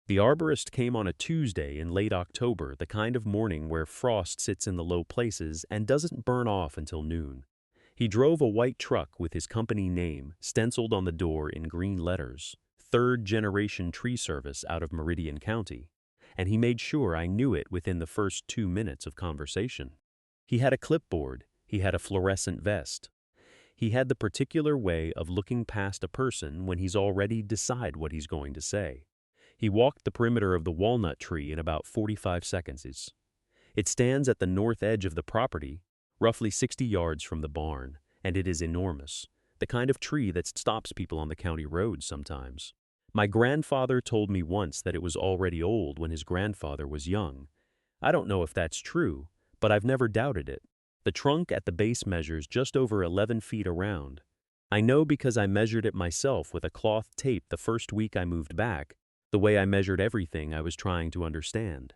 The arborist came on a Tuesday in late October, the kind of morning where frost sits in the low places and doesn't burn off until noon. He drove a white truck with his company name stenciled on the door in green letters, Third Generation Tree Service out of Meridian County, and he made sure I knew it within the first 2 minutes of conversation. He had a clipboard, he had a fluorescent vest. He had the particular way of looking past a person when he's already decided what he's going to say. He walked the perimeter of the walnut tree in about 45 seconds. It stands at the north edge of the property, roughly 60 yards from the barn, and it is enormous, the kind of tree that stops people on the county roads sometimes. My grandfather told me once that it was already old when his grandfather was young. I don't know if that's true, but I've never doubted it. The trunk at the base measures just over 11 feet around. I know because I measured it myself with a cloth tape the first week I moved back, the way I measured everything I was trying to understand.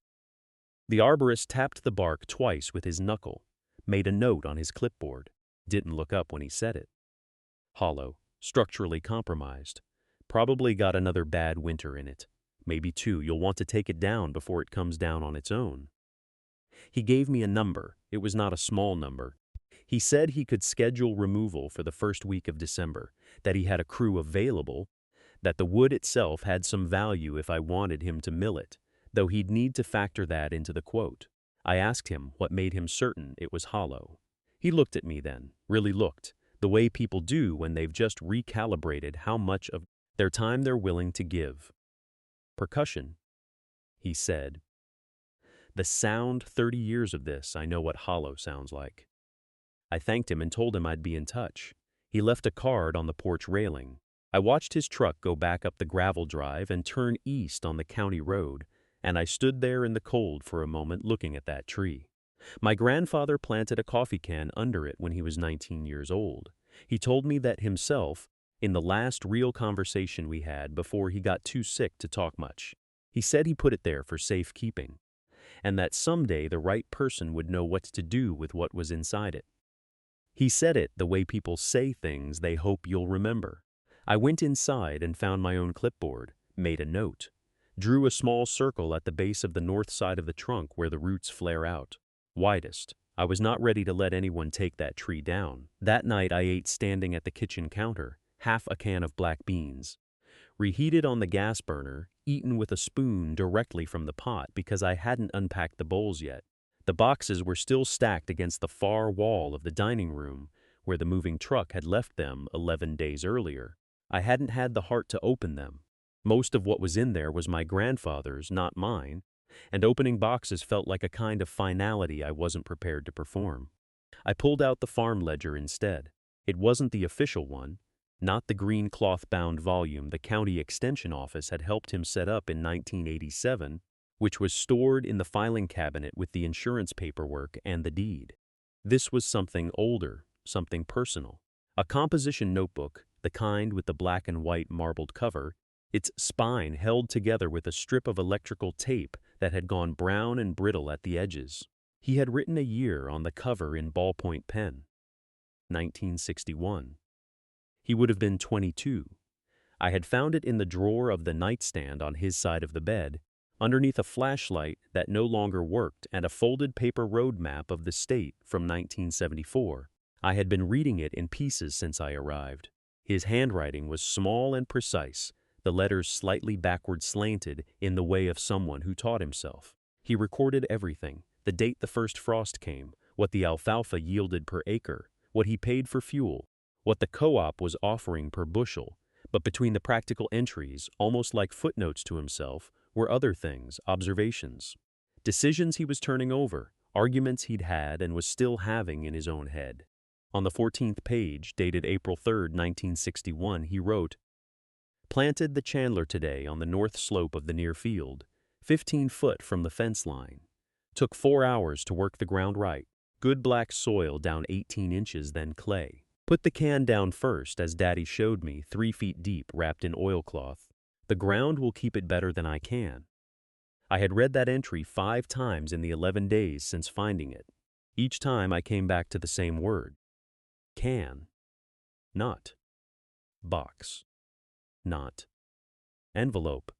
The arborist tapped the bark twice with his knuckle, made a note on his clipboard, didn't look up when he said it. Hollow, structurally compromised. Probably got another bad winter in it. Maybe two. You'll want to take it down before it comes down on its own. He gave me a number. It was not a small number. He said he could schedule removal for the first week of December, that he had a crew available, that the wood itself had some value if I wanted him to mill it, though he'd need to factor that into the quote. I asked him what made him certain it was hollow. He looked at me then, really looked, the way people do when they've just recalibrated how much of their time they're willing to give. Percussion, he said. The sound 30 years of this, I know what hollow sounds like. I thanked him and told him I'd be in touch. He left a card on the porch railing. I watched his truck go back up the gravel drive and turn east on the county road, and I stood there in the cold for a moment looking at that tree. My grandfather planted a coffee can under it when he was 19 years old. He told me that himself, in the last real conversation we had before he got too sick to talk much. He said he put it there for safekeeping, and that someday the right person would know what to do with what was inside it. He said it the way people say things they hope you'll remember. I went inside and found my own clipboard, made a note, drew a small circle at the base of the north side of the trunk where the roots flare out, widest. I was not ready to let anyone take that tree down. That night I ate standing at the kitchen counter, half a can of black beans, reheated on the gas burner, eaten with a spoon directly from the pot because I hadn't unpacked the bowls yet. The boxes were still stacked against the far wall of the dining room where the moving truck had left them 11 days earlier. I hadn't had the heart to open them. Most of what was in there was my grandfather's, not mine, and opening boxes felt like a kind of finality I wasn't prepared to perform. I pulled out the farm ledger instead. It wasn't the official one, not the green cloth-bound volume the county extension office had helped him set up in 1987, which was stored in the filing cabinet with the insurance paperwork and the deed. This was something older, something personal. A composition notebook, the kind with the black and white marbled cover, its spine held together with a strip of electrical tape that had gone brown and brittle at the edges. He had written a year on the cover in ballpoint pen. 1961. He would have been 22. I had found it in the drawer of the nightstand on his side of the bed, underneath a flashlight that no longer worked and a folded paper road map of the state from 1974. I had been reading it in pieces since I arrived. His handwriting was small and precise, the letters slightly backward slanted in the way of someone who taught himself. He recorded everything, the date the first frost came, what the alfalfa yielded per acre, what he paid for fuel, what the co-op was offering per bushel, but between the practical entries, almost like footnotes to himself, were other things, observations, decisions he was turning over, arguments he'd had and was still having in his own head. On the 14th page, dated April 3, 1961, he wrote, "Planted the Chandler today on the north slope of the near field, 15 foot from the fence line. Took 4 hours to work the ground right. Good black soil down 18 inches, then clay. Put the can down first, as Daddy showed me, 3 feet deep, wrapped in oilcloth. The ground will keep it better than I can." I had read that entry 5 times in the 11 days since finding it. Each time I came back to the same word. Can. Not. Box. Not. Envelope.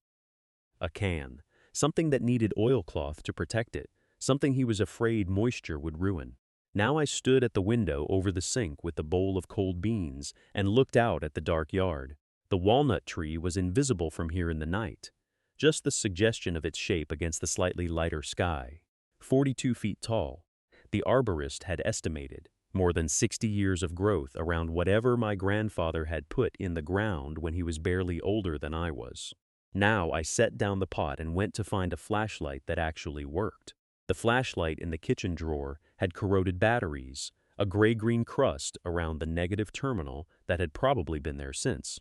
a can, something that needed oilcloth to protect it, something he was afraid moisture would ruin. Now I stood at the window over the sink with a bowl of cold beans and looked out at the dark yard. The walnut tree was invisible from here in the night, just the suggestion of its shape against the slightly lighter sky. 42 feet tall, the arborist had estimated, more than 60 years of growth around whatever my grandfather had put in the ground when he was barely older than I was. Now I set down the pot and went to find a flashlight that actually worked. The flashlight in the kitchen drawer had corroded batteries, a gray-green crust around the negative terminal that had probably been there since.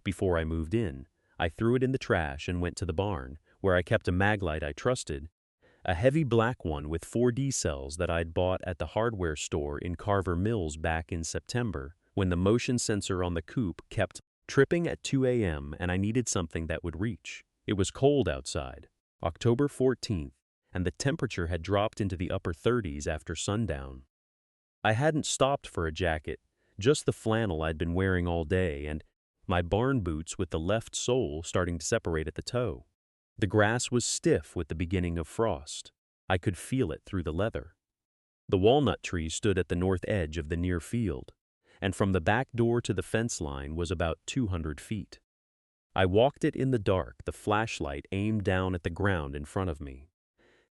Before I moved in, I threw it in the trash and went to the barn, where I kept a maglite I trusted, a heavy black one with 4D cells that I'd bought at the hardware store in Carver Mills back in September, when the motion sensor on the coupe kept tripping at 2 a.m. and I needed something that would reach. It was cold outside, October 14th, and the temperature had dropped into the upper 30s after sundown. I hadn't stopped for a jacket, just the flannel I'd been wearing all day and my barn boots with the left sole starting to separate at the toe. The grass was stiff with the beginning of frost. I could feel it through the leather. The walnut tree stood at the north edge of the near field, and from the back door to the fence line was about 200 feet. I walked it in the dark, the flashlight aimed down at the ground in front of me.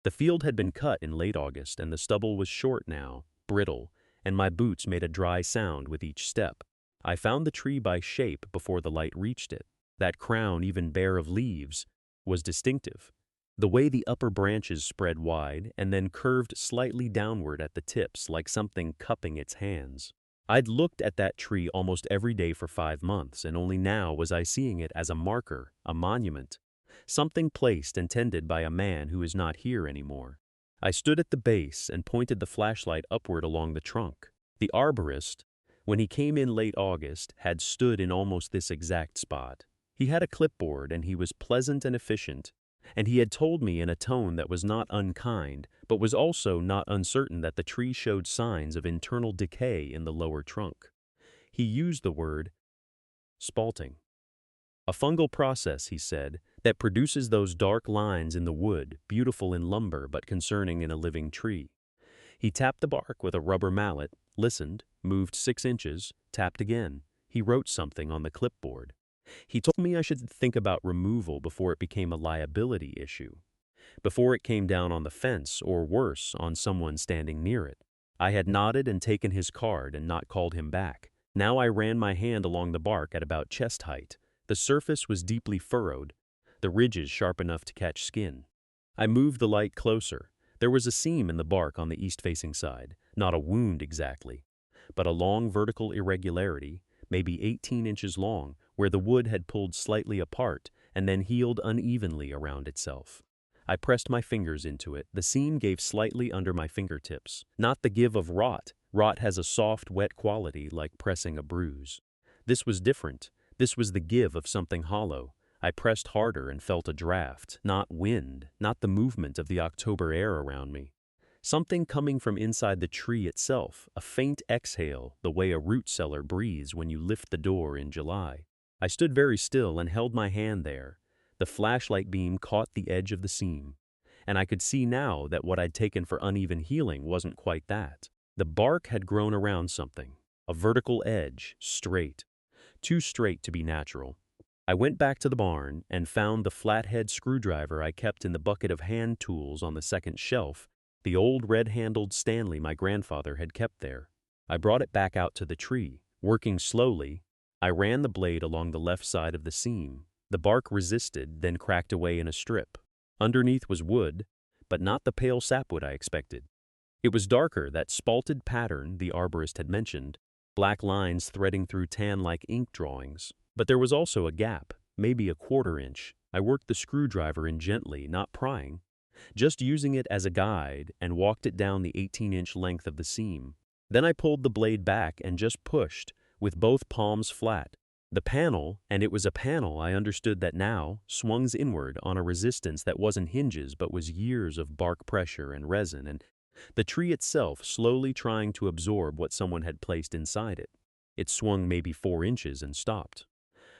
The field had been cut in late August, and the stubble was short now, brittle, and my boots made a dry sound with each step. I found the tree by shape before the light reached it. That crown, even bare of leaves, was distinctive. The way the upper branches spread wide and then curved slightly downward at the tips like something cupping its hands. I'd looked at that tree almost every day for 5 months, and only now was I seeing it as a marker, a monument, something placed and tended by a man who is not here anymore. I stood at the base and pointed the flashlight upward along the trunk. The arborist, when he came in late August, had stood in almost this exact spot. He had a clipboard and he was pleasant and efficient, and he had told me in a tone that was not unkind, but was also not uncertain that the tree showed signs of internal decay in the lower trunk. He used the word spalting. A fungal process, he said, that produces those dark lines in the wood, beautiful in lumber but concerning in a living tree. He tapped the bark with a rubber mallet, listened, moved 6 inches, tapped again. He wrote something on the clipboard. He told me I should think about removal before it became a liability issue, before it came down on the fence or worse, on someone standing near it. I had nodded and taken his card and not called him back. Now I ran my hand along the bark at about chest height. The surface was deeply furrowed, the ridges sharp enough to catch skin. I moved the light closer. There was a seam in the bark on the east-facing side, not a wound exactly, but a long vertical irregularity, maybe 18 inches long, where the wood had pulled slightly apart and then healed unevenly around itself. I pressed my fingers into it. The seam gave slightly under my fingertips. Not the give of rot. Rot has a soft, wet quality like pressing a bruise. This was different. This was the give of something hollow. I pressed harder and felt a draft, not wind, not the movement of the October air around me. Something coming from inside the tree itself, a faint exhale, the way a root cellar breathes when you lift the door in July. I stood very still and held my hand there. The flashlight beam caught the edge of the seam, and I could see now that what I'd taken for uneven healing wasn't quite that. The bark had grown around something, a vertical edge, straight, too straight to be natural. I went back to the barn and found the flathead screwdriver I kept in the bucket of hand tools on the second shelf, the old red-handled Stanley my grandfather had kept there. I brought it back out to the tree. Working slowly, I ran the blade along the left side of the seam. The bark resisted, then cracked away in a strip. Underneath was wood, but not the pale sapwood I expected. It was darker, that spalted pattern the arborist had mentioned, black lines threading through tan-like ink drawings. But there was also a gap, maybe a 1/4 inch. I worked the screwdriver in gently, not prying, just using it as a guide, and walked it down the 18-inch length of the seam. Then I pulled the blade back and just pushed, with both palms flat. The panel, and it was a panel, I understood that now, swung inward on a resistance that wasn't hinges but was years of bark pressure and resin, and the tree itself slowly trying to absorb what someone had placed inside it. It swung maybe 4 inches and stopped.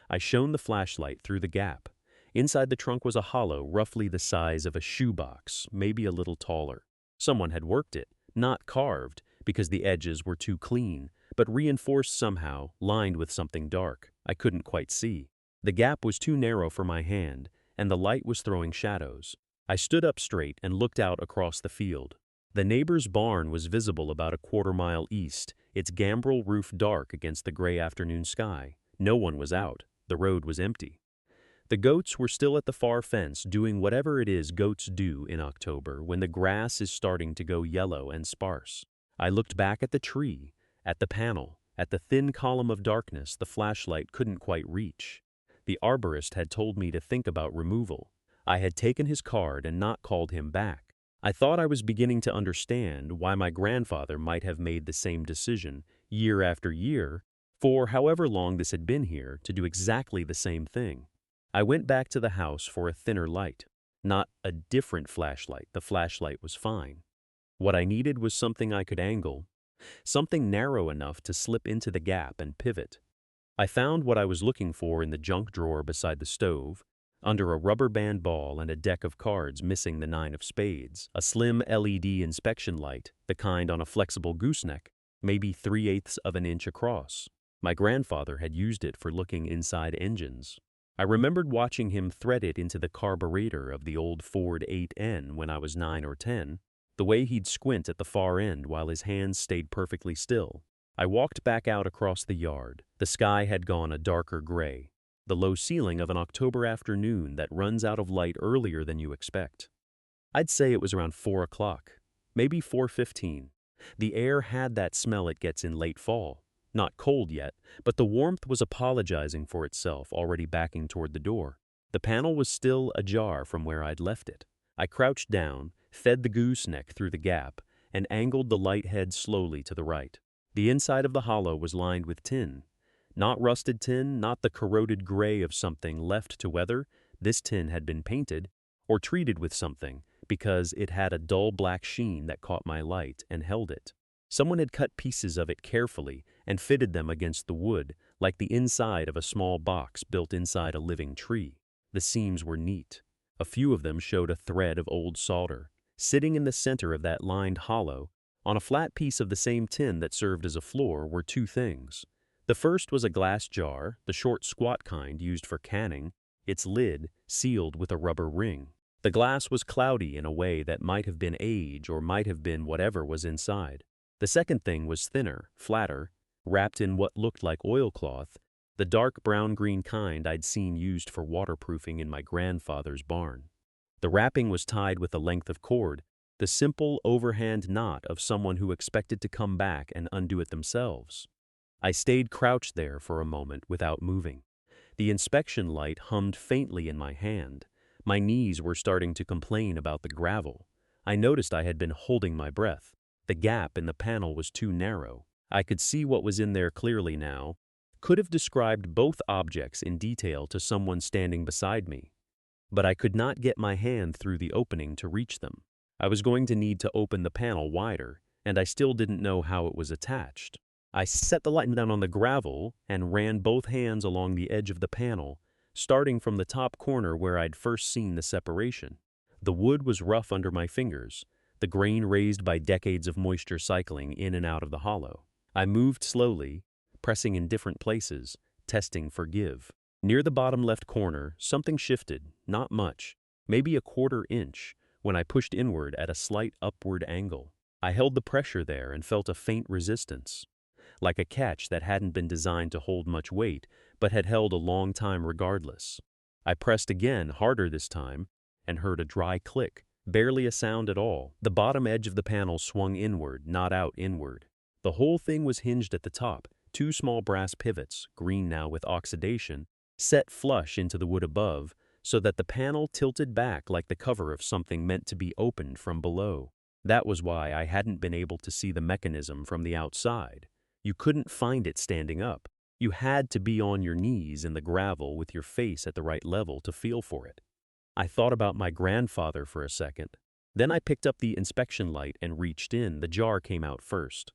I shone the flashlight through the gap. Inside the trunk was a hollow roughly the size of a shoebox, maybe a little taller. Someone had worked it, not carved, because the edges were too clean, but reinforced somehow, lined with something dark. I couldn't quite see. The gap was too narrow for my hand, and the light was throwing shadows. I stood up straight and looked out across the field. The neighbor's barn was visible about a quarter-mile east, its gambrel roof dark against the gray afternoon sky. No one was out. The road was empty. The goats were still at the far fence doing whatever it is goats do in October when the grass is starting to go yellow and sparse. I looked back at the tree, at the panel, at the thin column of darkness the flashlight couldn't quite reach. The arborist had told me to think about removal. I had taken his card and not called him back. I thought I was beginning to understand why my grandfather might have made the same decision, year after year, for however long this had been here, to do exactly the same thing. I went back to the house for a thinner light. Not a different flashlight, the flashlight was fine. What I needed was something I could angle, something narrow enough to slip into the gap and pivot. I found what I was looking for in the junk drawer beside the stove, under a rubber band ball and a deck of cards missing the 9 of spades, a slim LED inspection light, the kind on a flexible gooseneck, maybe 3/8 of an inch across. My grandfather had used it for looking inside engines. I remembered watching him thread it into the carburetor of the old Ford 8N when I was 9 or 10, the way he'd squint at the far end while his hands stayed perfectly still. I walked back out across the yard. The sky had gone a darker gray, the low ceiling of an October afternoon that runs out of light earlier than you expect. I'd say it was around 4 o'clock, maybe 4:15. The air had that smell it gets in late fall. Not cold yet, but the warmth was apologizing for itself, already backing toward the door. The panel was still ajar from where I'd left it. I crouched down, fed the gooseneck through the gap, and angled the light head slowly to the right. The inside of the hollow was lined with tin. Not rusted tin, not the corroded gray of something left to weather. This tin had been painted, or treated with something, because it had a dull black sheen that caught my light and held it. Someone had cut pieces of it carefully and fitted them against the wood, like the inside of a small box built inside a living tree. The seams were neat. A few of them showed a thread of old solder. Sitting in the center of that lined hollow, on a flat piece of the same tin that served as a floor, were 2 things. The first was a glass jar, the short squat kind used for canning, its lid sealed with a rubber ring. The glass was cloudy in a way that might have been age or might have been whatever was inside. The second thing was thinner, flatter, wrapped in what looked like oilcloth, the dark brown-green kind I'd seen used for waterproofing in my grandfather's barn. The wrapping was tied with a length of cord, the simple overhand knot of someone who expected to come back and undo it themselves. I stayed crouched there for a moment without moving. The inspection light hummed faintly in my hand. My knees were starting to complain about the gravel. I noticed I had been holding my breath. The gap in the panel was too narrow. I could see what was in there clearly now. Could have described both objects in detail to someone standing beside me. But I could not get my hand through the opening to reach them. I was going to need to open the panel wider, and I still didn't know how it was attached. I set the light down on the gravel and ran both hands along the edge of the panel, starting from the top corner where I'd first seen the separation. The wood was rough under my fingers, the grain raised by decades of moisture cycling in and out of the hollow. I moved slowly, pressing in different places, testing for give. Near the bottom left corner, something shifted, not much, maybe a 1/4 inch, when I pushed inward at a slight upward angle. I held the pressure there and felt a faint resistance, like a catch that hadn't been designed to hold much weight, but had held a long time regardless. I pressed again, harder this time, and heard a dry click, barely a sound at all. The bottom edge of the panel swung inward, not out inward. The whole thing was hinged at the top, 2 small brass pivots, green now with oxidation, set flush into the wood above, so that the panel tilted back like the cover of something meant to be opened from below. That was why I hadn't been able to see the mechanism from the outside. You couldn't find it standing up. You had to be on your knees in the gravel with your face at the right level to feel for it. I thought about my grandfather for a second. Then I picked up the inspection light and reached in. The jar came out first.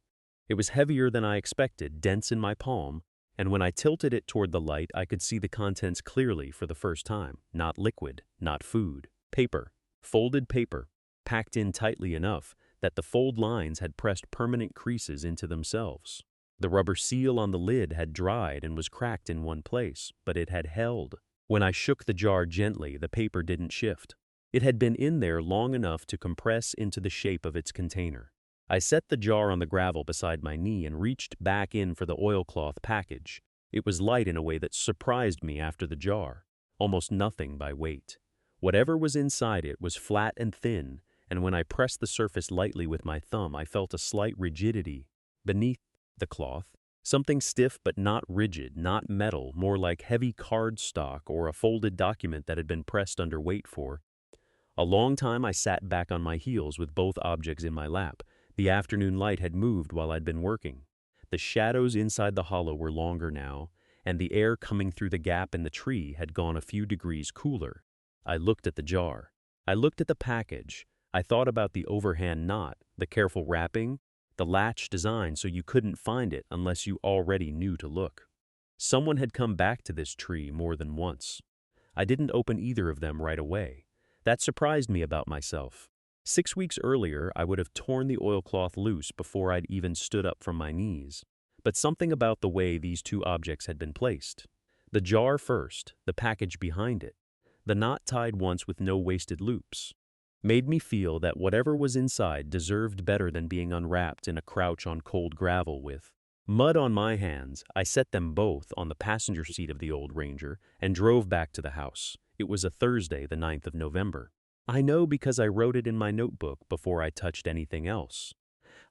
It was heavier than I expected, dense in my palm, and when I tilted it toward the light, I could see the contents clearly for the first time. Not liquid, not food. Paper. Folded paper, packed in tightly enough that the fold lines had pressed permanent creases into themselves. The rubber seal on the lid had dried and was cracked in one place, but it had held. When I shook the jar gently, the paper didn't shift. It had been in there long enough to compress into the shape of its container. I set the jar on the gravel beside my knee and reached back in for the oilcloth package. It was light in a way that surprised me after the jar, almost nothing by weight. Whatever was inside it was flat and thin, and when I pressed the surface lightly with my thumb, I felt a slight rigidity beneath the cloth. Something stiff but not rigid, not metal, more like heavy cardstock or a folded document that had been pressed under weight for. A long time I sat back on my heels with both objects in my lap. The afternoon light had moved while I'd been working. The shadows inside the hollow were longer now, and the air coming through the gap in the tree had gone a few degrees cooler. I looked at the jar. I looked at the package. I thought about the overhand knot, the careful wrapping, the latch design so you couldn't find it unless you already knew to look. Someone had come back to this tree more than once. I didn't open either of them right away. That surprised me about myself. 6 weeks earlier, I would have torn the oilcloth loose before I'd even stood up from my knees. But something about the way these two objects had been placed. The jar first, the package behind it, the knot tied once with no wasted loops, made me feel that whatever was inside deserved better than being unwrapped in a crouch on cold gravel with mud on my hands. I set them both on the passenger seat of the old Ranger and drove back to the house. It was a Thursday, the 9th of November. I know because I wrote it in my notebook before I touched anything else.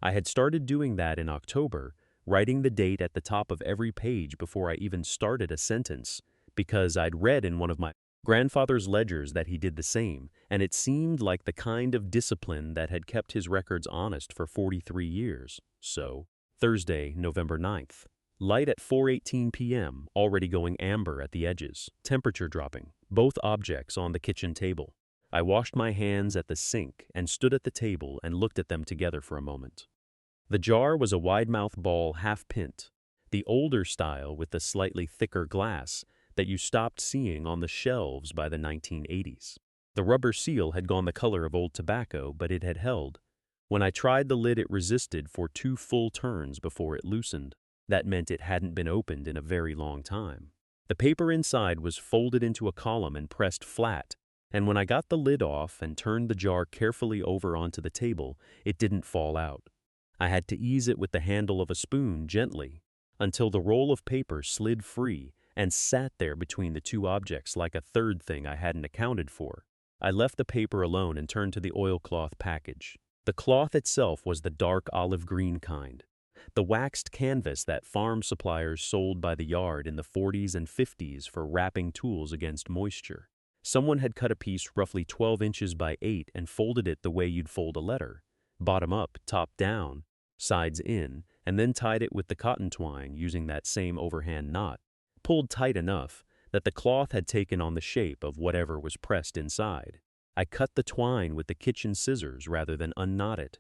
I had started doing that in October, writing the date at the top of every page before I even started a sentence, because I'd read in one of my grandfather's ledgers that he did the same, and it seemed like the kind of discipline that had kept his records honest for 43 years. So, Thursday, November 9th. Light at 4:18 p.m., already going amber at the edges, temperature dropping, both objects on the kitchen table. I washed my hands at the sink and stood at the table and looked at them together for a moment. The jar was a wide-mouth ball half-pint, the older style with the slightly thicker glass that you stopped seeing on the shelves by the 1980s. The rubber seal had gone the color of old tobacco, but it had held. When I tried the lid, it resisted for 2 full turns before it loosened. That meant it hadn't been opened in a very long time. The paper inside was folded into a column and pressed flat, and when I got the lid off and turned the jar carefully over onto the table, it didn't fall out. I had to ease it with the handle of a spoon gently until the roll of paper slid free and sat there between the two objects like a third thing I hadn't accounted for. I left the paper alone and turned to the oilcloth package. The cloth itself was the dark olive green kind, the waxed canvas that farm suppliers sold by the yard in the 40s and 50s for wrapping tools against moisture. Someone had cut a piece roughly 12 inches by 8 and folded it the way you'd fold a letter, bottom up, top down, sides in, and then tied it with the cotton twine using that same overhand knot, pulled tight enough that the cloth had taken on the shape of whatever was pressed inside. I cut the twine with the kitchen scissors rather than unknot it.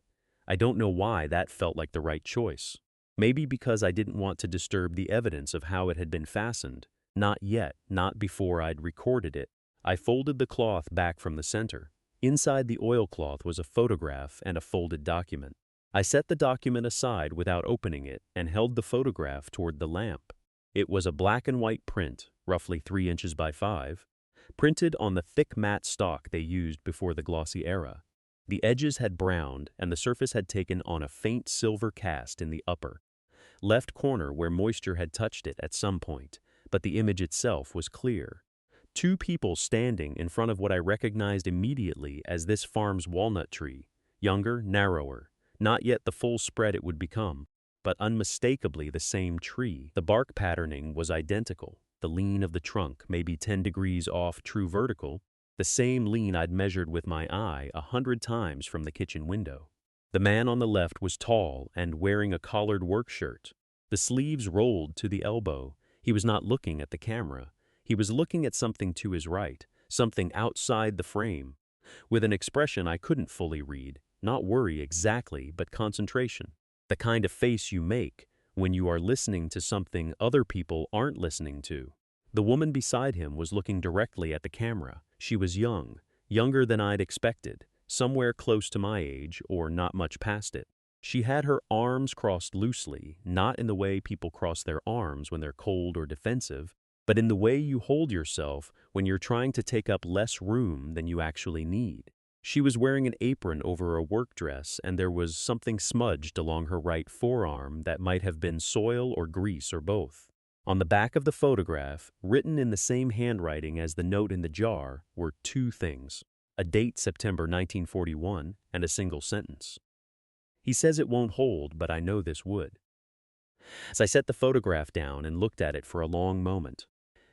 I don't know why that felt like the right choice. Maybe because I didn't want to disturb the evidence of how it had been fastened. Not yet, not before I'd recorded it. I folded the cloth back from the center. Inside the oilcloth was a photograph and a folded document. I set the document aside without opening it and held the photograph toward the lamp. It was a black and white print, roughly 3 inches by 5, printed on the thick matte stock they used before the glossy era. The edges had browned and the surface had taken on a faint silver cast in the upper left corner where moisture had touched it at some point, but the image itself was clear. 2 people standing in front of what I recognized immediately as this farm's walnut tree, younger, narrower, not yet the full spread it would become, but unmistakably the same tree. The bark patterning was identical, the lean of the trunk maybe 10 degrees off true vertical, the same lean I'd measured with my eye 100 times from the kitchen window. The man on the left was tall and wearing a collared work shirt. The sleeves rolled to the elbow. He was not looking at the camera. He was looking at something to his right, something outside the frame, with an expression I couldn't fully read, not worry exactly, but concentration. The kind of face you make when you are listening to something other people aren't listening to. The woman beside him was looking directly at the camera. She was young, younger than I'd expected, somewhere close to my age or not much past it. She had her arms crossed loosely, not in the way people cross their arms when they're cold or defensive, but in the way you hold yourself when you're trying to take up less room than you actually need. She was wearing an apron over a work dress, and there was something smudged along her right forearm that might have been soil or grease or both. On the back of the photograph, written in the same handwriting as the note in the jar, were two things: a date, September 1941, and a single sentence. He says it won't hold, but I know this would. As I set the photograph down and looked at it for a long moment.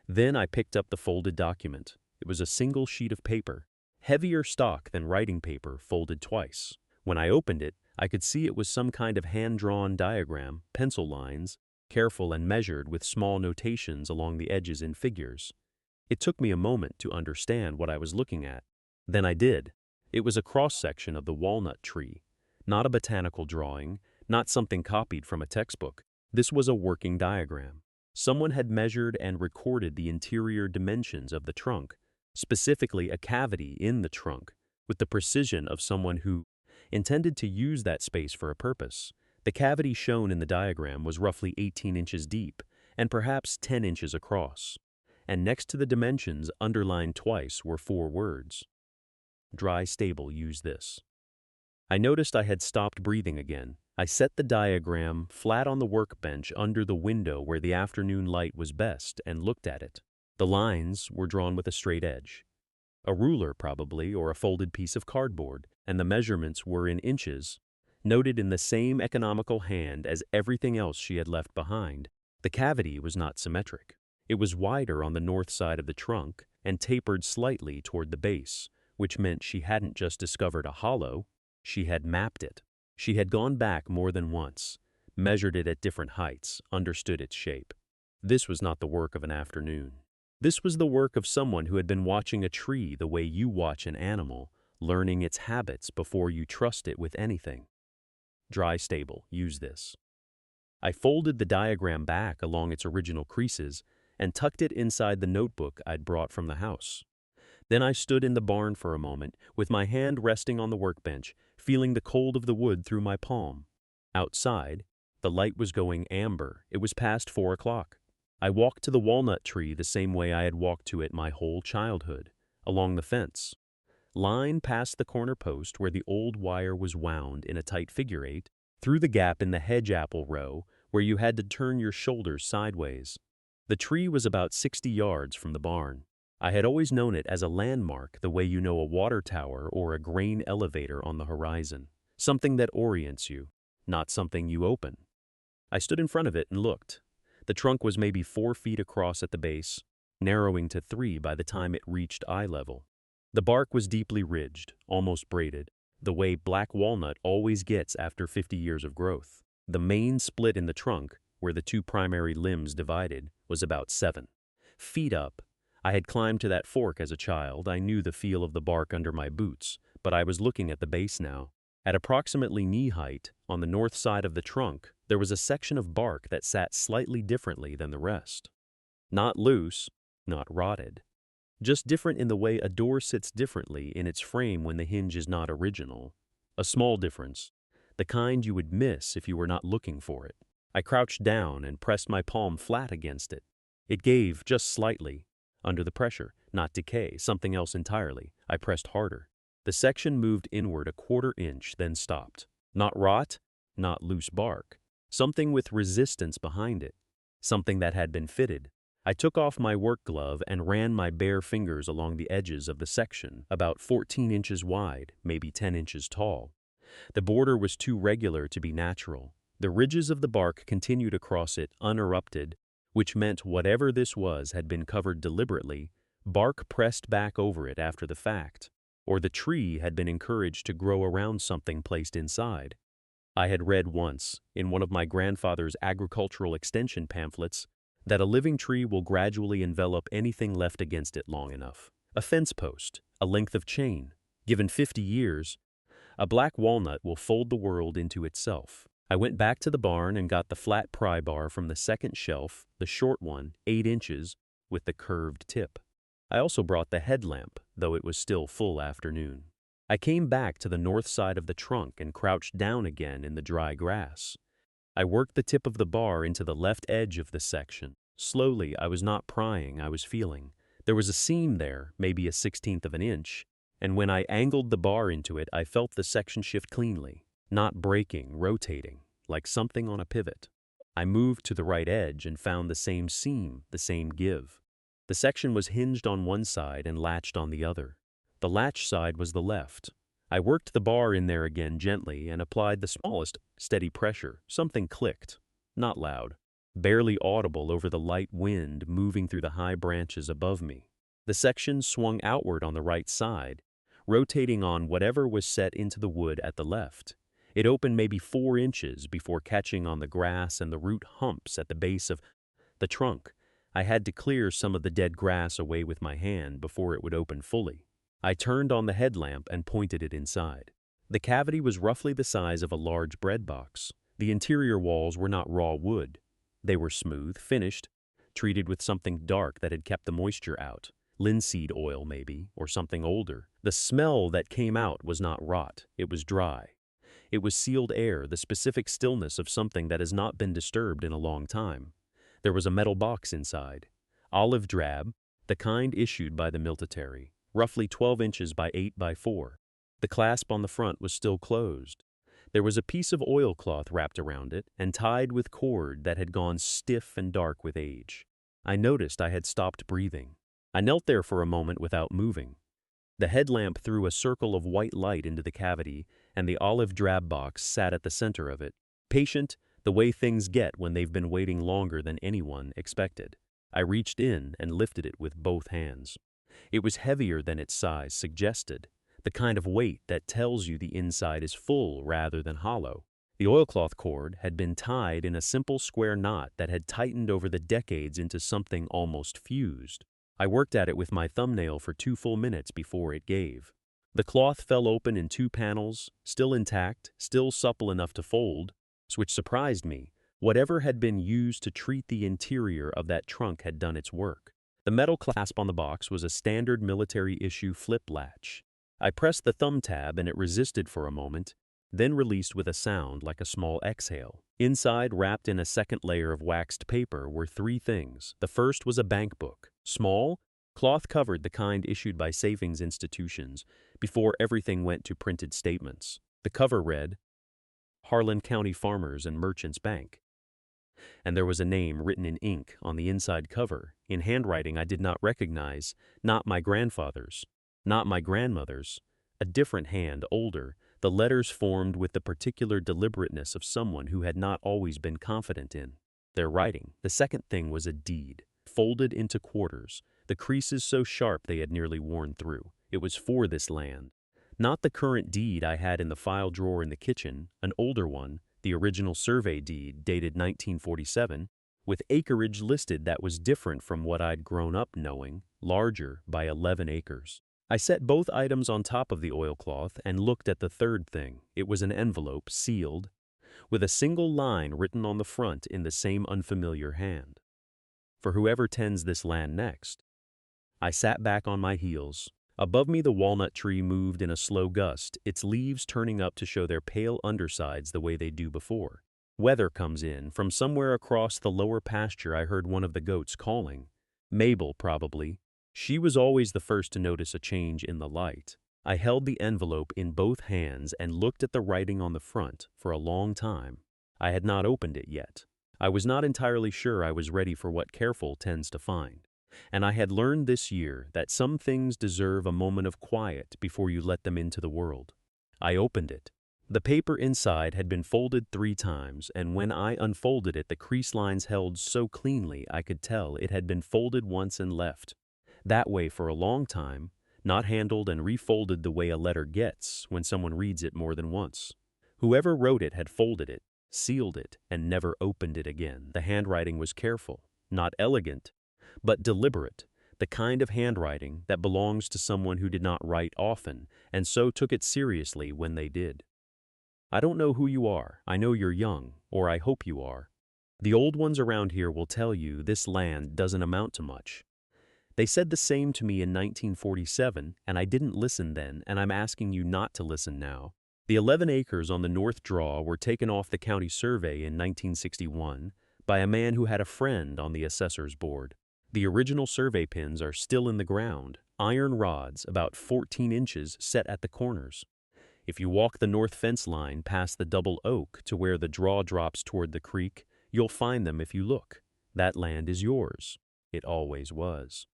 Then I picked up the folded document. It was a single sheet of paper, heavier stock than writing paper, folded twice. When I opened it, I could see it was some kind of hand-drawn diagram, pencil lines, careful and measured with small notations along the edges in figures. It took me a moment to understand what I was looking at. Then I did. It was a cross-section of the walnut tree. Not a botanical drawing, not something copied from a textbook. This was a working diagram. Someone had measured and recorded the interior dimensions of the trunk, specifically a cavity in the trunk, with the precision of someone who intended to use that space for a purpose. The cavity shown in the diagram was roughly 18 inches deep and perhaps 10 inches across. And next to the dimensions, underlined twice, were 4 words. Dry stable, use this. I noticed I had stopped breathing again. I set the diagram flat on the workbench under the window where the afternoon light was best and looked at it. The lines were drawn with a straight edge. A ruler, probably, or a folded piece of cardboard, and the measurements were in inches, noted in the same economical hand as everything else she had left behind. The cavity was not symmetric. It was wider on the north side of the trunk and tapered slightly toward the base, which meant she hadn't just discovered a hollow, she had mapped it. She had gone back more than once, measured it at different heights, understood its shape. This was not the work of an afternoon. This was the work of someone who had been watching a tree the way you watch an animal, learning its habits before you trust it with anything. Dry stable, use this. I folded the diagram back along its original creases and tucked it inside the notebook I'd brought from the house. Then I stood in the barn for a moment, with my hand resting on the workbench, feeling the cold of the wood through my palm. Outside, the light was going amber. It was past 4 o'clock. I walked to the walnut tree the same way I had walked to it my whole childhood, along the fence. Line past the corner post where the old wire was wound in a tight figure 8, through the gap in the hedge apple row where you had to turn your shoulders sideways. The tree was about 60 yards from the barn. I had always known it as a landmark the way you know a water tower or a grain elevator on the horizon, something that orients you, not something you open. I stood in front of it and looked. The trunk was maybe 4 feet across at the base, narrowing to 3 by the time it reached eye level. The bark was deeply ridged, almost braided, the way black walnut always gets after 50 years of growth. The main split in the trunk, where the 2 primary limbs divided, was about 7 feet up. I had climbed to that fork as a child. I knew the feel of the bark under my boots, but I was looking at the base now. At approximately knee height, on the north side of the trunk, there was a section of bark that sat slightly differently than the rest. Not loose, not rotted. Just different in the way a door sits differently in its frame when the hinge is not original. A small difference, the kind you would miss if you were not looking for it. I crouched down and pressed my palm flat against it. It gave just slightly. Under the pressure, not decay, something else entirely. I pressed harder. The section moved inward a 1/4 inch, then stopped. Not rot, not loose bark. Something with resistance behind it. Something that had been fitted. I took off my work glove and ran my bare fingers along the edges of the section, about 14 inches wide, maybe 10 inches tall. The border was too regular to be natural. The ridges of the bark continued across it uninterrupted, which meant whatever this was had been covered deliberately, bark pressed back over it after the fact, or the tree had been encouraged to grow around something placed inside. I had read once, in one of my grandfather's agricultural extension pamphlets, that a living tree will gradually envelop anything left against it long enough. A fence post, a length of chain. Given 50 years, a black walnut will fold the world into itself. I went back to the barn and got the flat pry bar from the second shelf, the short one, 8 inches, with the curved tip. I also brought the headlamp, though it was still full afternoon. I came back to the north side of the trunk and crouched down again in the dry grass. I worked the tip of the bar into the left edge of the section. Slowly, I was not prying, I was feeling. There was a seam there, maybe a 1/16 of an inch, and when I angled the bar into it, I felt the section shift cleanly, not breaking, rotating, like something on a pivot. I moved to the right edge and found the same seam, the same give. The section was hinged on one side and latched on the other. The latch side was the left. I worked the bar in there again gently and applied the smallest steady pressure. Something clicked. Not loud. Barely audible over the light wind moving through the high branches above me. The section swung outward on the right side, rotating on whatever was set into the wood at the left. It opened maybe 4 inches before catching on the grass and the root humps at the base of the trunk. I had to clear some of the dead grass away with my hand before it would open fully. I turned on the headlamp and pointed it inside. The cavity was roughly the size of a large bread box. The interior walls were not raw wood. They were smooth, finished, treated with something dark that had kept the moisture out. Linseed oil, maybe, or something older. The smell that came out was not rot. It was dry. It was sealed air, the specific stillness of something that has not been disturbed in a long time. There was a metal box inside, olive drab, the kind issued by the military, roughly 12 inches by 8 by 4. The clasp on the front was still closed. There was a piece of oilcloth wrapped around it and tied with cord that had gone stiff and dark with age. I noticed I had stopped breathing. I knelt there for a moment without moving. The headlamp threw a circle of white light into the cavity, and the olive drab box sat at the center of it, patient, the way things get when they've been waiting longer than anyone expected. I reached in and lifted it with both hands. It was heavier than its size suggested, the kind of weight that tells you the inside is full rather than hollow. The oilcloth cord had been tied in a simple square knot that had tightened over the decades into something almost fused. I worked at it with my thumbnail for 2 full minutes before it gave. The cloth fell open in 2 panels, still intact, still supple enough to fold, which surprised me. Whatever had been used to treat the interior of that trunk had done its work. The metal clasp on the box was a standard military-issue flip latch. I pressed the thumb tab and it resisted for a moment, then released with a sound like a small exhale. Inside, wrapped in a second layer of waxed paper, were 3 things. The first was a bank book. Small, cloth-covered, the kind issued by savings institutions before everything went to printed statements. The cover read, Harlan County Farmers and Merchants Bank. And there was a name written in ink on the inside cover, in handwriting I did not recognize, not my grandfather's, not my grandmother's, a different hand, older, the letters formed with the particular deliberateness of someone who had not always been confident in their writing. The second thing was a deed, folded into quarters, the creases so sharp they had nearly worn through. It was for this land. Not the current deed I had in the file drawer in the kitchen, an older one, the original survey deed dated 1947, with acreage listed that was different from what I'd grown up knowing, larger by 11 acres. I set both items on top of the oilcloth and looked at the third thing. It was an envelope, sealed, with a single line written on the front in the same unfamiliar hand. For whoever tends this land next. I sat back on my heels. Above me the walnut tree moved in a slow gust, its leaves turning up to show their pale undersides the way they do before. Weather comes in. From somewhere across the lower pasture I heard one of the goats calling. Mabel, probably. She was always the first to notice a change in the light. I held the envelope in both hands and looked at the writing on the front for a long time. I had not opened it yet. I was not entirely sure I was ready for what careful tends to find. And I had learned this year that some things deserve a moment of quiet before you let them into the world. I opened it. The paper inside had been folded 3 times, and when I unfolded it, the crease lines held so cleanly I could tell it had been folded once and left. That way for a long time, not handled and refolded the way a letter gets when someone reads it more than once. Whoever wrote it had folded it, sealed it, and never opened it again. The handwriting was careful, not elegant, but deliberate, the kind of handwriting that belongs to someone who did not write often and so took it seriously when they did. I don't know who you are. I know you're young, or I hope you are. The old ones around here will tell you this land doesn't amount to much. They said the same to me in 1947, and I didn't listen then, and I'm asking you not to listen now. The 11 acres on the North Draw were taken off the county survey in 1961 by a man who had a friend on the assessor's board. The original survey pins are still in the ground, iron rods about 14 inches set at the corners. If you walk the north fence line past the double oak to where the draw drops toward the creek, you'll find them if you look. That land is yours. It always was.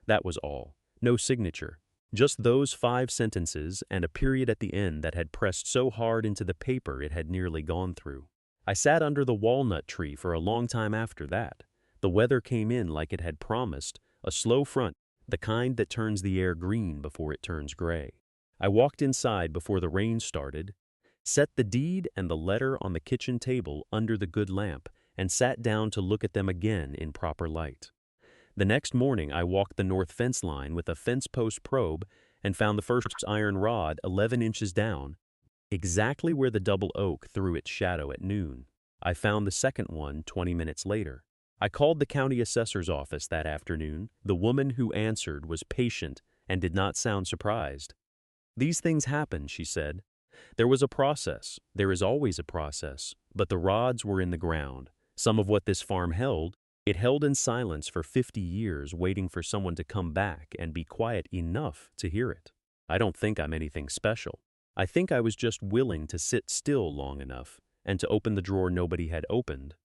That was all. No signature. Just those 5 sentences and a period at the end that had pressed so hard into the paper it had nearly gone through. I sat under the walnut tree for a long time after that. The weather came in like it had promised, a slow front, the kind that turns the air green before it turns gray. I walked inside before the rain started, set the deed and the letter on the kitchen table under the good lamp, and sat down to look at them again in proper light. The next morning I walked the north fence line with a fence post probe and found the first iron rod 11 inches down, exactly where the double oak threw its shadow at noon. I found the second one 20 minutes later. I called the county assessor's office that afternoon. The woman who answered was patient and did not sound surprised. "These things happen," she said. "There was a process. There is always a process. But the rods were in the ground. Some of what this farm held, it held in silence for 50 years, waiting for someone to come back and be quiet enough to hear it. I don't think I'm anything special. I think I was just willing to sit still long enough and to open the drawer nobody had opened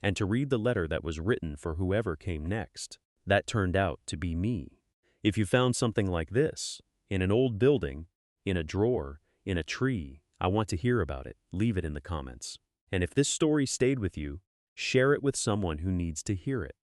and to read the letter that was written for whoever came next. That turned out to be me. If you found something like this, in an old building, in a drawer, in a tree, I want to hear about it. Leave it in the comments. And if this story stayed with you, share it with someone who needs to hear it.